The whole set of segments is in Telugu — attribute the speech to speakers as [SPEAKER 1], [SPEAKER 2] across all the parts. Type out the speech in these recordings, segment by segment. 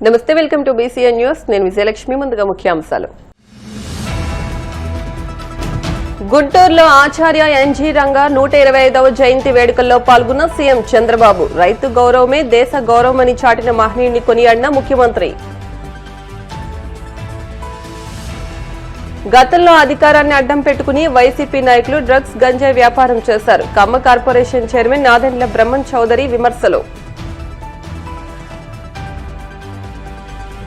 [SPEAKER 1] నమస్తే, వెల్కమ్ టు బీసీఎన్ న్యూస్. నేను విజయలక్ష్మి. ముందుగా ముఖ్యాంశాలు. గుంటూరులో ఆచార్య ఎన్జీ రంగా 125వ జయంతి వేడుకల్లో పాల్గొన్న సీఎం చంద్రబాబు. రైతు గౌరవమే దేశ గౌరవమని చాటిన మహనీయుడిని కొనియాడిన ముఖ్యమంత్రి. గతంలో అధికారాన్ని అడ్డం పెట్టుకుని వైసీపీ నాయకులు డ్రగ్స్ గంజాయి వ్యాపారం చేశారు. కమ్మ కార్పొరేషన్ చైర్మన్ నాదెండ్ల బ్రహ్మన్ చౌదరి విమర్శలు.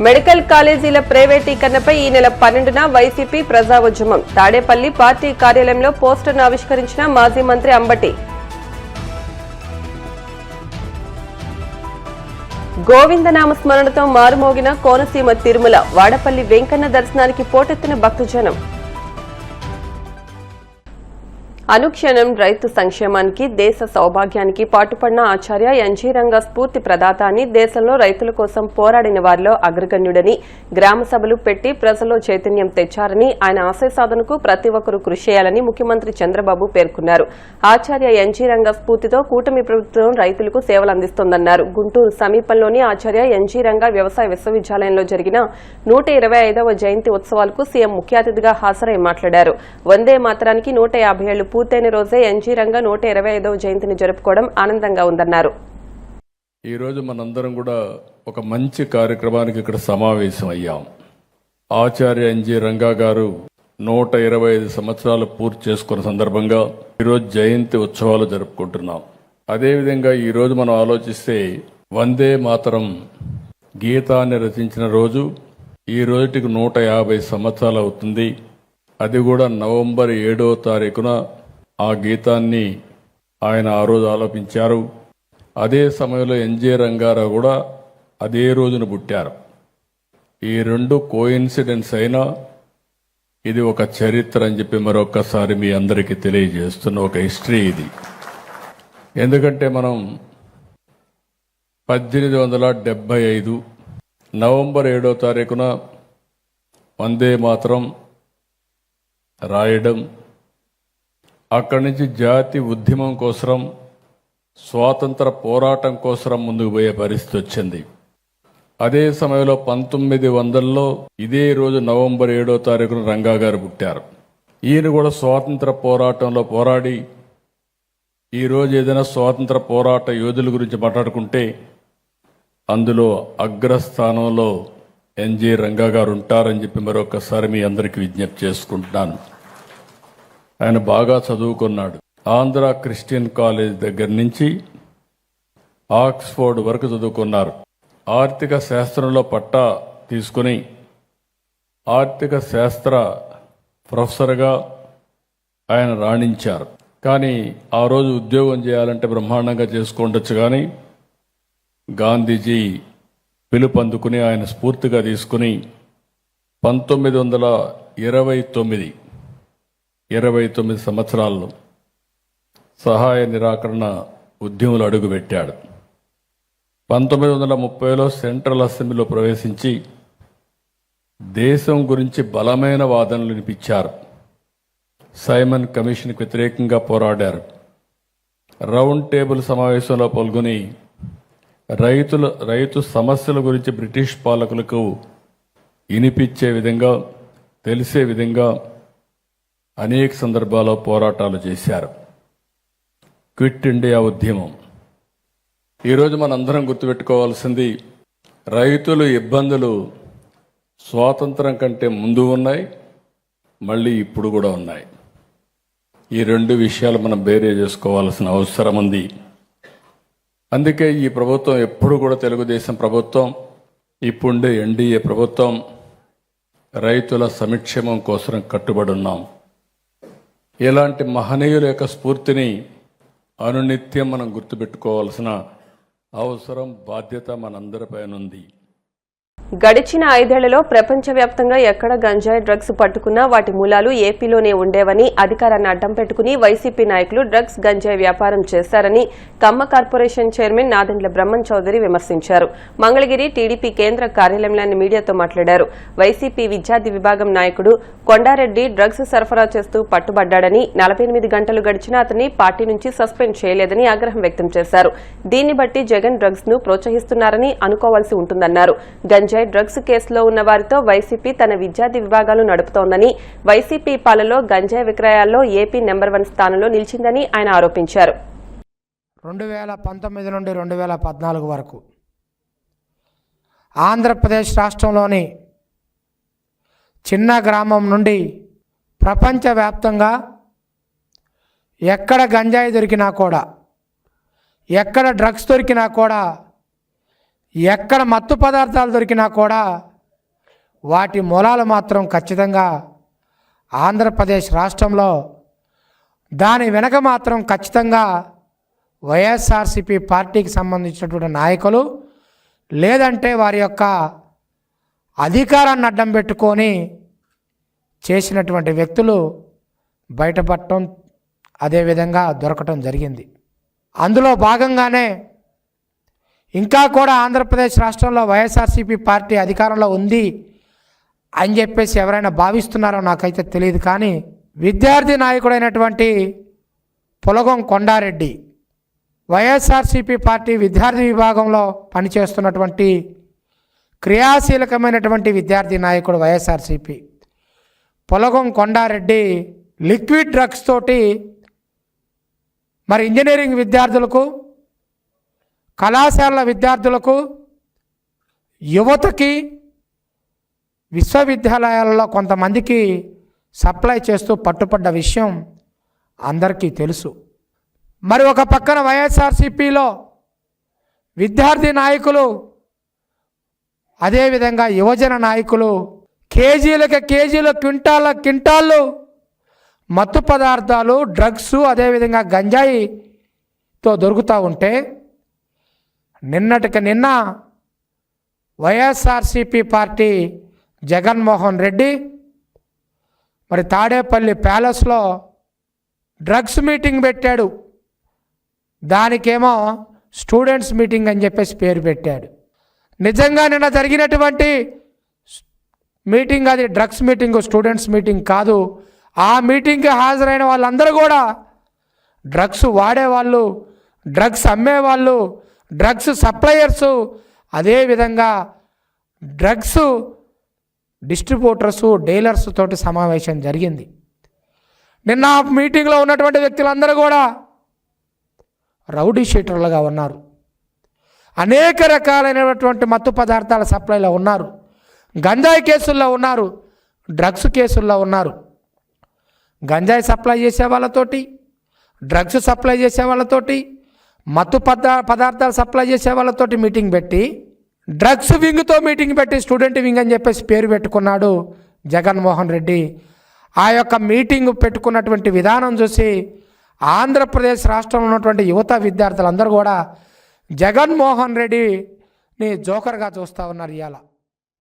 [SPEAKER 1] మెడికల్ కాలేజీల ప్రైవేటీకరణపై ఈ నెల 12న వైసీపీ ప్రజాఉద్యమం. తాడేపల్లి పార్టీ కార్యాలయంలో పోస్టర్ను ఆవిష్కరించిన మాజీ మంత్రి అంబటి. గోవిందనామ స్మరణతో మారుమోగిన కోనసీమ తిరుమల. వాడపల్లి వెంకన్న దర్శనానికి పోటెత్తిన భక్తజనం. అనుక్షణం రైతు సంక్షేమానికి, దేశ సౌభాగ్యానికి పాటుపడిన ఆచార్య ఎన్జీ రంగా స్ఫూర్తి ప్రదాత అని, దేశంలో రైతుల కోసం పోరాడిన వారిలో అగ్రగణ్యుడని, గ్రామ సభలు పెట్టి ప్రజల్లో చైతన్యం తెచ్చారని, ఆయన ఆశయ సాధనకు ప్రతి ఒక్కరూ కృషి చేయాలని ముఖ్యమంత్రి చంద్రబాబు పేర్కొన్నారు. ఆచార్య ఎన్జీ రంగా స్ఫూర్తితో కూటమి ప్రభుత్వం రైతులకు సేవలు అందిస్తోందన్నారు. గుంటూరు సమీపంలోని ఆచార్య ఎన్జీ రంగా వ్యవసాయ విశ్వవిద్యాలయంలో జరిగిన 125వ జయంతి ఉత్సవాలకు సీఎం ముఖ్య అతిథిగా హాజరై మాట్లాడారు. వందే మాతరానికి 150 ఏళ్లు పూర్తయిన రోజే ఎన్జీ రంగా 125వ జయంతిని జరుపుకోవడం ఆనందంగా ఉందన్నారు.
[SPEAKER 2] ఈ రోజు మనందరం కూడా ఒక మంచి కార్యక్రమానికి ఇక్కడ సమావేశం అయ్యాం. ఆచార్య ఎన్జీ రంగా గారు 125 సంవత్సరాలు పూర్తి చేసుకున్న సందర్భంగా ఈరోజు జయంతి ఉత్సవాలు జరుపుకుంటున్నాం. అదేవిధంగా ఈ రోజు మనం ఆలోచిస్తే వందే మాతరం గీతాన్ని రచించిన రోజు ఈ రోజుటికి 150 సంవత్సరాలు అవుతుంది. అది కూడా నవంబర్ 7వ తారీఖున ఆ గీతాన్ని ఆయన ఆ రోజు ఆలపించారు. అదే సమయంలో ఎన్జీ రంగారావు కూడా అదే రోజున పుట్టారు. ఈ రెండు కోయిన్సిడెన్స్ అయినా ఇది ఒక చరిత్ర అని చెప్పి మరొకసారి మీ అందరికీ తెలియజేస్తున్న ఒక హిస్టరీ ఇది. ఎందుకంటే మనం 1875 నవంబర్ 7వ తారీఖున వందే మాతరం రాయడం, అక్కడి నుంచి జాతి ఉద్యమం కోసం, స్వాతంత్ర పోరాటం కోసం ముందుకు పోయే పరిస్థితి వచ్చింది. అదే సమయంలో 1900లో ఇదే రోజు నవంబర్ 7వ తారీఖున రంగా గారు పుట్టారు. ఈయన కూడా స్వాతంత్ర పోరాటంలో పోరాడి, ఈరోజు ఏదైనా స్వాతంత్ర పోరాట యోధుల గురించి మాట్లాడుకుంటే అందులో అగ్రస్థానంలో ఎన్జీ రంగా గారు ఉంటారని చెప్పి మరొకసారి మీ అందరికీ విజ్ఞప్తి చేసుకుంటున్నాను. ఆయన బాగా చదువుకున్నాడు. ఆంధ్ర క్రిస్టియన్ కాలేజ్ దగ్గర నుంచి ఆక్స్ఫోర్డ్ వరకు చదువుకున్నారు. ఆర్థిక శాస్త్రంలో పట్టా తీసుకుని ఆర్థిక శాస్త్ర ప్రొఫెసర్గా ఆయన రాణించారు. కానీ ఆ రోజు ఉద్యోగం చేయాలంటే బ్రహ్మాండంగా చేసుకోండొచ్చు. కానీ గాంధీజీ పిలుపు అందుకుని ఆయన స్ఫూర్తిగా తీసుకుని 1929 సంవత్సరాల్లో సహాయ నిరాకరణ ఉద్యములు అడుగుపెట్టాడు. 1930లో సెంట్రల్ అసెంబ్లీలో ప్రవేశించి దేశం గురించి బలమైన వాదనలు వినిపించారు. సైమన్ కమిషన్కి వ్యతిరేకంగా పోరాడారు. రౌండ్ టేబుల్ సమావేశంలో పాల్గొని రైతు సమస్యల గురించి బ్రిటిష్ పాలకులకు వినిపించే విధంగా, తెలిసే విధంగా అనేక సందర్భాల్లో పోరాటాలు చేశారు. క్విట్ ఇండియా ఉద్యమం. ఈరోజు మనందరం గుర్తుపెట్టుకోవాల్సింది, రైతుల ఇబ్బందులు స్వాతంత్రం కంటే ముందు ఉన్నాయి, మళ్ళీ ఇప్పుడు కూడా ఉన్నాయి. ఈ రెండు విషయాలు మనం బేరే చేసుకోవాల్సిన అవసరం ఉంది. అందుకే ఈ ప్రభుత్వం ఎప్పుడు కూడా తెలుగుదేశం ప్రభుత్వం, ఇప్పుండే ఎన్డీఏ ప్రభుత్వం రైతుల సంక్షేమం కోసం కట్టుబడి ఉన్నాం. ఇలాంటి మహనీయుల యొక్క స్ఫూర్తిని అనునిత్యం మనం గుర్తుపెట్టుకోవాల్సిన అవసరం, బాధ్యత మనందరిపైన ఉంది.
[SPEAKER 1] గడిచిన 5 ఏళ్లలో ప్రపంచవ్యాప్తంగా ఎక్కడ గంజాయి డ్రగ్స్ పట్టుకున్నా వాటి మూలాలు ఏపీలోనే ఉండేవని అధికారాన్ని అడ్డం పెట్టుకుని వైసీపీ నాయకులు డ్రగ్స్ గంజాయి వ్యాపారం చేశారని కమ్మ కార్పొరేషన్ చైర్మన్ నాదెండ్ల బ్రహ్మం చౌదరి విమర్శించారు. మంగళగిరి టీడీపీ కేంద్ర కార్యాలయంలోని మీడియాతో మాట్లాడారు. వైసీపీ విద్యార్థి విభాగం నాయకుడు కొండారెడ్డి డ్రగ్స్ సరఫరా చేస్తూ పట్టుబడ్డాడని 48 గంటలు గడిచినా అతన్ని పార్టీ నుంచి సస్పెండ్ చేయలేదని ఆగ్రహం వ్యక్తం చేశారు. దీన్ని బట్టి జగన్ డ్రగ్స్ ను ప్రోత్సహిస్తున్నారని అనుకోవాల్సి ఉంటుందన్నారు. గంజాయి డ్రగ్స్ కేసులో ఉన్న వారితో వైసీపీ తన విద్యార్థి విభాగాలు నడుపుతోందని, వైసీపీ పాలనలో గంజాయి విక్రయాల్లో ఏపీ నెంబర్ 1 స్థానంలో నిలిచిందని ఆయన ఆరోపించారు.
[SPEAKER 3] 2019 నుండి 2014 వరకు ఆంధ్రప్రదేశ్ రాష్ట్రంలోని చిన్న గ్రామం నుండి ప్రపంచవ్యాప్తంగా ఎక్కడ గంజాయి దొరికినా కూడా, ఎక్కడ డ్రగ్స్ దొరికినా కూడా, ఎక్కడ మత్తు పదార్థాలు దొరికినా కూడా వాటి మూలాలు మాత్రం ఖచ్చితంగా ఆంధ్రప్రదేశ్ రాష్ట్రంలో, దాని వెనక మాత్రం ఖచ్చితంగా వైఎస్ఆర్సీపీ పార్టీకి సంబంధించినటువంటి నాయకులు, లేదంటే వారి యొక్క అధికారాన్ని అడ్డం పెట్టుకొని చేసినటువంటి వ్యక్తులు బయటపడటం, అదేవిధంగా దొరకటం జరిగింది. అందులో భాగంగానే ఇంకా కూడా ఆంధ్రప్రదేశ్ రాష్ట్రంలో వైఎస్ఆర్సీపీ పార్టీ అధికారంలో ఉంది అని చెప్పేసి ఎవరైనా భావిస్తున్నారో నాకైతే తెలియదు. కానీ విద్యార్థి నాయకుడైనటువంటి పులగం కొండారెడ్డి వైఎస్ఆర్సీపీ పార్టీ విద్యార్థి విభాగంలో పనిచేస్తున్నటువంటి క్రియాశీలకమైనటువంటి విద్యార్థి నాయకుడు వైఎస్ఆర్సీపీ పులగం కొండారెడ్డి లిక్విడ్ డ్రగ్స్ తోటి మరి ఇంజనీరింగ్ విద్యార్థులకు, కళాశాలల విద్యార్థులకు, యువతకి, విశ్వవిద్యాలయాలలో కొంతమందికి సప్లై చేస్తూ పట్టుపడ్డ విషయం అందరికీ తెలుసు. మరి ఒక పక్కన వైఎస్ఆర్సీపీలో విద్యార్థి నాయకులు, అదేవిధంగా యువజన నాయకులు కేజీలకు క్వింటాళ్ళు మత్తు పదార్థాలు, డ్రగ్స్, అదేవిధంగా గంజాయితో దొరుకుతూ ఉంటే, నిన్నటికి నిన్న వైఎస్ఆర్సీపీ పార్టీ జగన్మోహన్ రెడ్డి మరి తాడేపల్లి ప్యాలెస్లో డ్రగ్స్ మీటింగ్ పెట్టాడు. దానికేమో స్టూడెంట్స్ మీటింగ్ అని చెప్పేసి పేరు పెట్టాడు. నిజంగా నిన్న జరిగినటువంటి మీటింగ్ అది డ్రగ్స్ మీటింగ్, స్టూడెంట్స్ మీటింగ్ కాదు. ఆ మీటింగ్కి హాజరైన వాళ్ళందరూ కూడా డ్రగ్స్ వాడేవాళ్ళు, డ్రగ్స్ అమ్మేవాళ్ళు, డ్రగ్స్ సప్లయర్సు, అదేవిధంగా డ్రగ్స్ డిస్ట్రిబ్యూటర్సు, డీలర్స్ తోటి సమావేశం జరిగింది. నిన్న ఆ మీటింగ్లో ఉన్నటువంటి వ్యక్తులందరూ కూడా రౌడీ షీటర్లుగా ఉన్నారు. అనేక రకాలైనటువంటి మత్తు పదార్థాల సప్లైలో ఉన్నారు, గంజాయి కేసుల్లో ఉన్నారు, డ్రగ్స్ కేసుల్లో ఉన్నారు. గంజాయి సప్లై చేసే వాళ్ళతోటి, డ్రగ్స్ సప్లై చేసే వాళ్ళతోటి, మత్తు పదార్థాలు సప్లై చేసే వాళ్ళతోటి మీటింగ్ పెట్టి, డ్రగ్స్ వింగ్తో మీటింగ్ పెట్టి స్టూడెంట్ వింగ్ అని చెప్పేసి పేరు పెట్టుకున్నాడు జగన్మోహన్ రెడ్డి. ఆ యొక్క మీటింగ్ పెట్టుకున్నటువంటి విధానం చూసి ఆంధ్రప్రదేశ్ రాష్ట్రంలో ఉన్నటువంటి యువత విద్యార్థులందరూ కూడా జగన్మోహన్ రెడ్డిని జోకర్గా చూస్తూ ఉన్నారు. ఇవాళ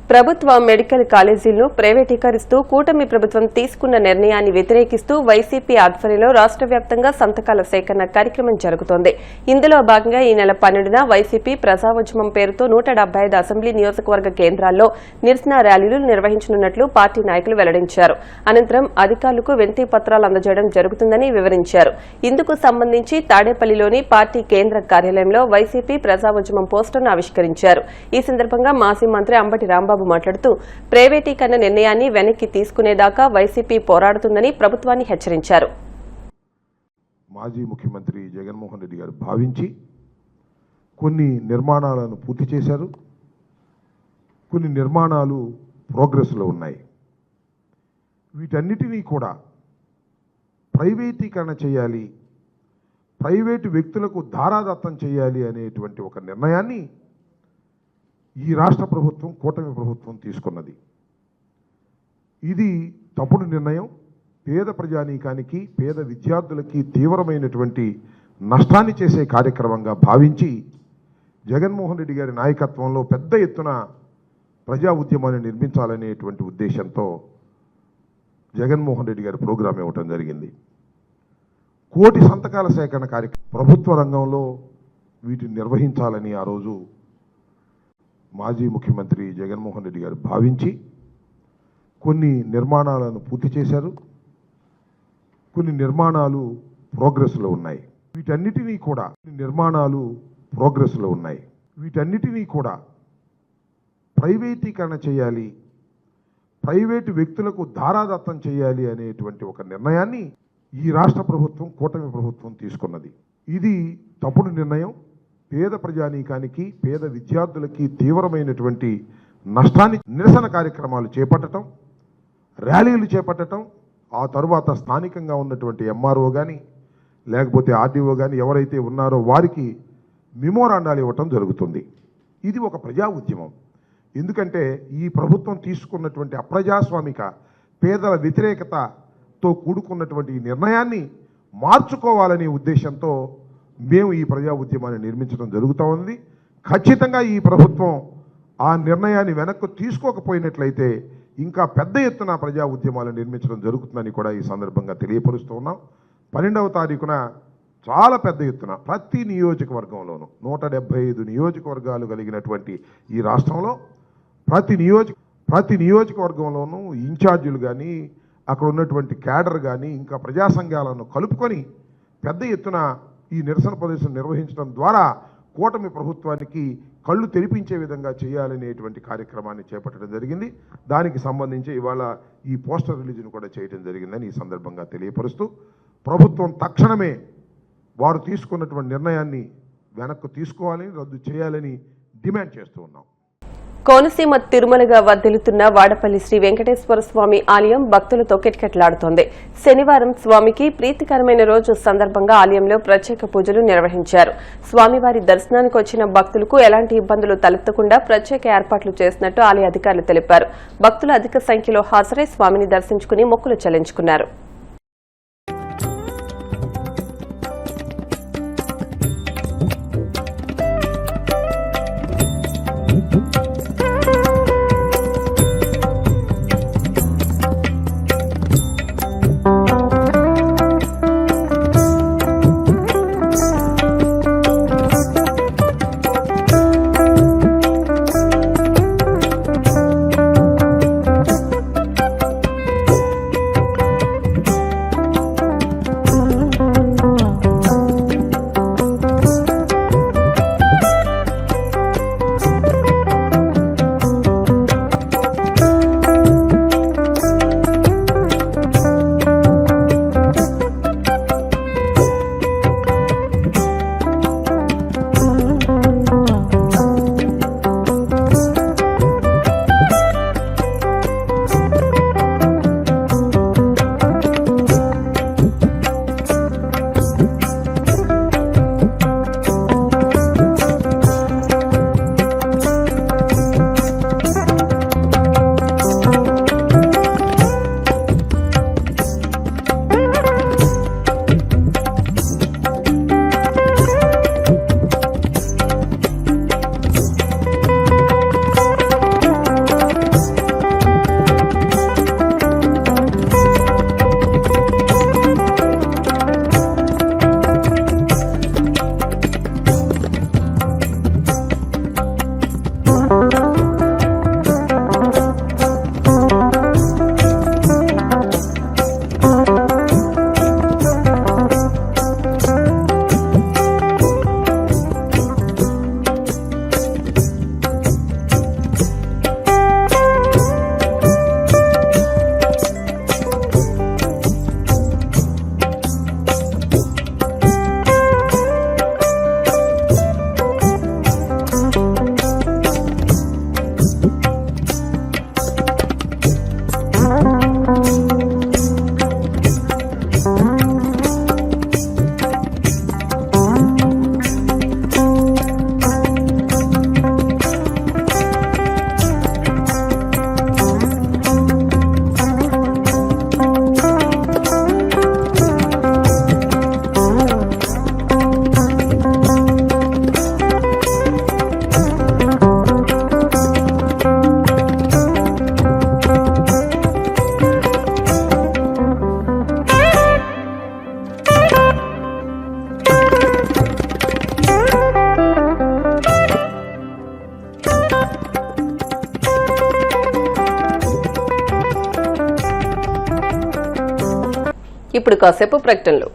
[SPEAKER 1] ప్రభుత్వ మెడికల్ కాలేజీలను ప్రైవేటీకరిస్తూ కూటమి ప్రభుత్వం తీసుకున్న నిర్ణయాన్ని వ్యతిరేకిస్తూ వైసీపీ ఆధ్వర్యంలో రాష్ట్ర వ్యాప్తంగా సంతకాల సేకరణ కార్యక్రమం జరుగుతోంది. ఇందులో భాగంగా ఈ నెల 12న వైసీపీ ప్రజాఉద్యమం పేరుతో 175 అసెంబ్లీ నియోజకవర్గ కేంద్రాల్లో నిరసన ర్యాలీలు నిర్వహించనున్నట్లు పార్టీ నాయకులు వెల్లడించారు. అనంతరం అధికారులకు వినతి పత్రాలు అందజేయడం జరుగుతుందని వివరించారు. ఇందుకు సంబంధించి తాడేపల్లిలోని పార్టీ కేంద్ర కార్యాలయంలో వైసీపీ ప్రజాఉద్యమం పోస్టర్ను ఆవిష్కరించారు. ఈ సందర్భంగా మాజీ మంత్రి అంబటి రాంబాబు మాట్లాడుతూ ప్రైవేటీకరణ నిర్ణయాన్ని వెనక్కి తీసుకునేదాకా వైసీపీ పోరాడుతుందని ప్రభుత్వాన్ని హెచ్చరించారు.
[SPEAKER 4] మాజీ ముఖ్యమంత్రి జగన్మోహన్ రెడ్డి గారు భావించి కొన్ని నిర్మాణాలను పూర్తి చేశారు. కొన్ని నిర్మాణాలు ప్రోగ్రెస్లో ఉన్నాయి. వీటన్నిటినీ కూడా ప్రైవేటీకరణ చేయాలి, ప్రైవేటు వ్యక్తులకు ధారాదత్తం చేయాలి అనేటువంటి ఒక నిర్ణయాన్ని ఈ రాష్ట్ర ప్రభుత్వం, కూటమి ప్రభుత్వం తీసుకున్నది. ఇది తప్పుడు నిర్ణయం. పేద ప్రజానీకానికి, పేద విద్యార్థులకి తీవ్రమైనటువంటి నష్టాన్ని చేసే కార్యక్రమంగా భావించి జగన్మోహన్ రెడ్డి గారి నాయకత్వంలో పెద్ద ఎత్తున ప్రజా ఉద్యమాన్ని నిర్మించాలనేటువంటి ఉద్దేశంతో జగన్మోహన్ రెడ్డి గారి ప్రోగ్రాం ఇవ్వటం జరిగింది. 1 కోటి సంతకాల సేకరణ కార్యక్రమం ప్రభుత్వ రంగంలో వీటిని నిర్వహించాలని ఆ రోజు మాజీ ముఖ్యమంత్రి జగన్మోహన్ రెడ్డి గారు భావించి కొన్ని నిర్మాణాలను పూర్తి చేశారు. కొన్ని నిర్మాణాలు ప్రోగ్రెస్లో ఉన్నాయి. వీటన్నిటినీ కూడా ప్రైవేటీకరణ చేయాలి, ప్రైవేటు వ్యక్తులకు ధారాదత్తం చేయాలి అనేటువంటి ఒక నిర్ణయాన్ని ఈ రాష్ట్ర ప్రభుత్వం, కూటమి ప్రభుత్వం తీసుకున్నది. ఇది తప్పుడు నిర్ణయం. పేద ప్రజానీకానికి, పేద విద్యార్థులకి తీవ్రమైనటువంటి నష్టాన్ని నిరసన కార్యక్రమాలు చేపట్టడం, ర్యాలీలు చేపట్టడం, ఆ తరువాత స్థానికంగా ఉన్నటువంటి ఎంఆర్ఓ కానీ లేకపోతే ఆర్డీఓ కానీ ఎవరైతే ఉన్నారో వారికి మెమోరాండాలు ఇవ్వటం జరుగుతుంది. ఇది ఒక ప్రజా ఉద్యమం. ఎందుకంటే ఈ ప్రభుత్వం తీసుకున్నటువంటి అప్రజాస్వామిక, పేదల వ్యతిరేకతతో కూడుకున్నటువంటి ఈ నిర్ణయాన్ని మార్చుకోవాలనే ఉద్దేశంతో మేము ఈ ప్రజా ఉద్యమాన్ని నిర్మించడం జరుగుతూ ఉంది. ఖచ్చితంగా ఈ ప్రభుత్వం ఆ నిర్ణయాన్ని వెనక్కు తీసుకోకపోయినట్లయితే ఇంకా పెద్ద ఎత్తున ప్రజా ఉద్యమాలు నిర్మించడం జరుగుతుందని కూడా ఈ సందర్భంగా తెలియపరుస్తూ ఉన్నాం. 12వ తారీఖున చాలా పెద్ద ఎత్తున ప్రతి నియోజకవర్గంలోనూ 175 నియోజకవర్గాలు కలిగినటువంటి ఈ రాష్ట్రంలో ప్రతి నియోజకవర్గంలోనూ ఇన్ఛార్జీలు కానీ, అక్కడ ఉన్నటువంటి క్యాడర్ కానీ, ఇంకా ప్రజా సంఘాలను కలుపుకొని పెద్ద ఎత్తున ఈ నిరసన ప్రదర్శన నిర్వహించడం ద్వారా కూటమి ప్రభుత్వానికి కళ్ళు తెరిపించే విధంగా చేయాలనేటువంటి కార్యక్రమాన్ని చేపట్టడం జరిగింది. దానికి సంబంధించి ఇవాళ ఈ పోస్టర్ రిలీజ్ను కూడా చేయడం జరిగిందని ఈ సందర్భంగా తెలియపరుస్తూ, ప్రభుత్వం తక్షణమే వారు తీసుకున్నటువంటి నిర్ణయాన్ని వెనక్కు తీసుకోవాలని, రద్దు చేయాలని డిమాండ్ చేస్తూ ఉన్నాం.
[SPEAKER 1] కోనసీమ తిరుమలగా వర్ధిల్లుతున్న వాడపల్లి శ్రీ వెంకటేశ్వర స్వామి ఆలయం భక్తులతో కిటకిటలాడుతోంది. శనివారం స్వామికి ప్రీతికరమైన రోజు సందర్భంగా ఆలయంలో ప్రత్యేక పూజలు నిర్వహించారు. స్వామివారి దర్శనానికి వచ్చిన భక్తులకు ఎలాంటి ఇబ్బందులు తలెత్తకుండా ప్రత్యేక ఏర్పాట్లు చేసినట్టు ఆలయ అధికారులు తెలిపారు. భక్తులు అధిక సంఖ్యలో హాజరై స్వామిని దర్శించుకుని మొక్కులు చెల్లించుకున్నారు. ఇప్పుడు కాసేపు ప్రకటనలు.